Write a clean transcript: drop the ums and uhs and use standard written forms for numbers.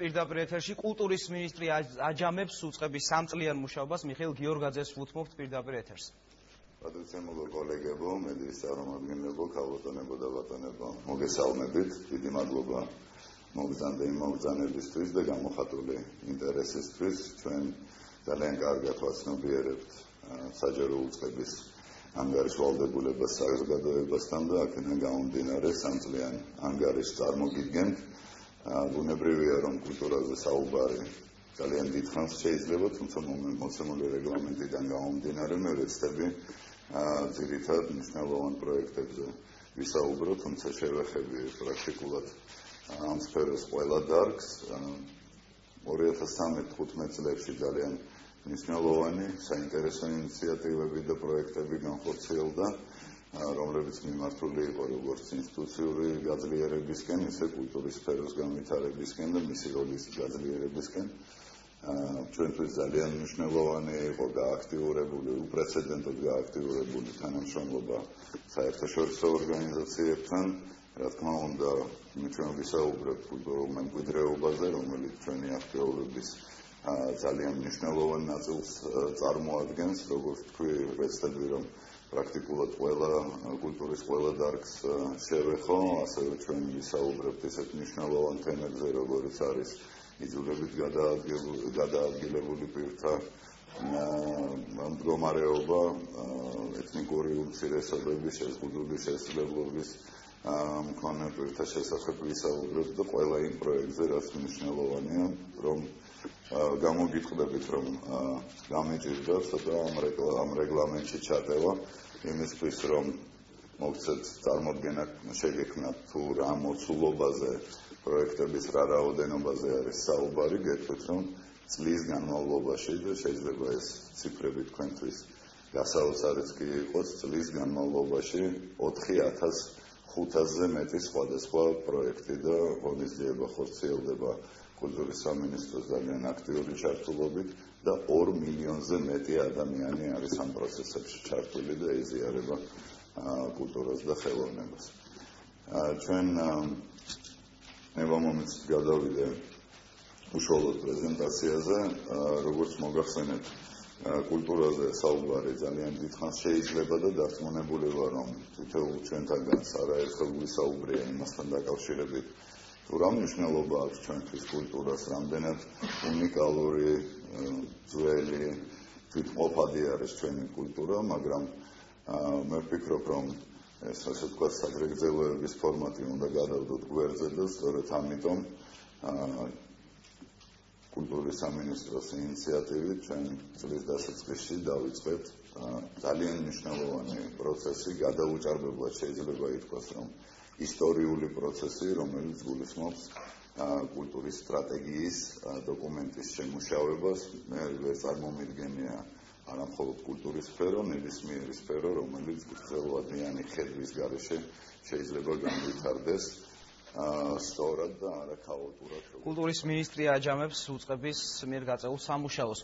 პირდაპირ ეთერში კულტურის მინისტრი აჯამებს უწყების 3 წლიან მუშაობას მიხეილ გიორგაძეს ვუთმობთ პირდაპირ ეთერს. პატრიციამულო კოლეგებო, მედიის წარმომადგენლებო, ქალბატონებო და ბატონებო, მოგესალმებით. დიდი მადლობა მოგზაურებისთვის და გამოხატული ინტერესისთვის. ჩვენ ძალიან კარგად ვაცნობიერებთ საჯარო უწყების ანგარიშვალდებულებას საზოგადოებასთან და აქედან გამომდინარე 3 წლიან ანგარიშს წარმოგიდგენთ. ბუნებრივია, რომ კულტურაზე საუბარი ძალიან დიდ ხანს შეიძლება, თუმცა მოცემული რეგლამენტიდან გამომდინარე მე ვეცდები ძირითადად მნიშვნელოვან პროექტებზე ვისაუბრო, თუმცა შევეხები პრაქტიკულად ამ სფეროს ყველა დარგს. 2013-15 წლებში ძალიან მნიშვნელოვანი საინტერესო ინიციატივები და პროექტები განხორციელდა, რომლებიც მიმართული იყო როგორც ინსტიტუციური გაძლიერებისკენ, ისე კულტურის სფეროს განვითარებისკენ და მისი როლის გაძლიერებისკენ. ჩვენთვის ძალიან მნიშვნელოვანი იყო გააქტიურებული, უპრეცედენტოდ გააქტიურებული თანამშრომლობა საერთაშორისო ორგანიზაციებთან. რა თქმა უნდა, ჩვენ ვისაუბრებთ კულტურულ მემკვიდრეობაზე, რომელიც ჩვენი აქტიურობის ძალიან მნიშვნელოვან ნაწილს წარმოადგენს, როგორც თქვი, ვეცდები, რომ პრაქტიკულად ყველა კულტურის ყველა დარგს შევეხო, ასევე ჩვენ ვისაუბრებთ ისეთ მნიშვნელოვან თემებზე, როგორც არის იძულებით გადაადგილებული პირთა მდგომარეობა, ეთნიკური უმცირესობების შეზღუდული შესაძლებლობის მქონე პირთა შესახებ ვისაუბრებთ და ყველა იმ პროექტზე, რაც მნიშვნელოვანია, რომ გამოგიტყდებით, რომ გამიჭირდა ცოტა ამ რეგლამენტში ჩატევა, იმისთვის, რომ მოგცეთ წარმოდგენა შეგექმნათ თუ რა მოცულობაზე, პროექტების რა რაოდენობაზე არის საუბარი, გეტყვით, რომ წლის განმავლობაში და შეიძლება ეს ციფრები თქვენთვის გასაოცარიც კი იყოს, წლის განმავლობაში 4500-ზე მეტი სხვადასხვა პროექტი და ღონისძიება ხორციელდება კულტურის სამინისტროს ძალიან აქტიური ჩართულობით და 2 მილიონზე მეტი ადამიანი არის ამ პროცესებში ჩართული და ეზიარება კულტურას და ხელოვნებას. ჩვენ ნებამომიც გადავიდე უშუალოდ პრეზენტაციაზე, როგორც მოგახსენეთ, კულტურაზე საუბარი ძალიან დიდ ხანს შეიძლება და დარწმუნებული ვარ, რომ თითოეულ ჩვენთაგანს არაერთხელ ვისაუბრია იმასთან დაკავშირებით, თუ რა მნიშვნელობა აქვს ჩვენთვის კულტურას, რამდენად უნიკალური, ძველი, თვითმყოფადი არის ჩვენი კულტურა, მაგრამ მე ვფიქრობ, რომ ეს ასე ვთქვათ, საგრძელოების ფორმატი უნდა გადავდოთ გვერდზე და სწორედ ამიტომ კულტურის სამინისტროს ინიციატივით ჩვენ წლის დასაწყისში დავიწყეთ ძალიან მნიშვნელოვანი პროცესი, გადაუჭარბებლად შეიძლება ითქვას, რომ ისტორიული პროცესი, რომელიც გულისხმობს კულტურის სტრატეგიის დოკუმენტის შემუშავებას. მე ვერ წარმომიდგენია არა მხოლოდ კულტურის სფერო, ნებისმიერი სფერო, რომელიც გრძელვადიანი ხედვის გარეშე შეიძლება განვითარდეს სწორად და არა ქაოტურად. კულტურის მინისტრი აჯამებს უწყების მიერ გაწეულ სამუშაოს.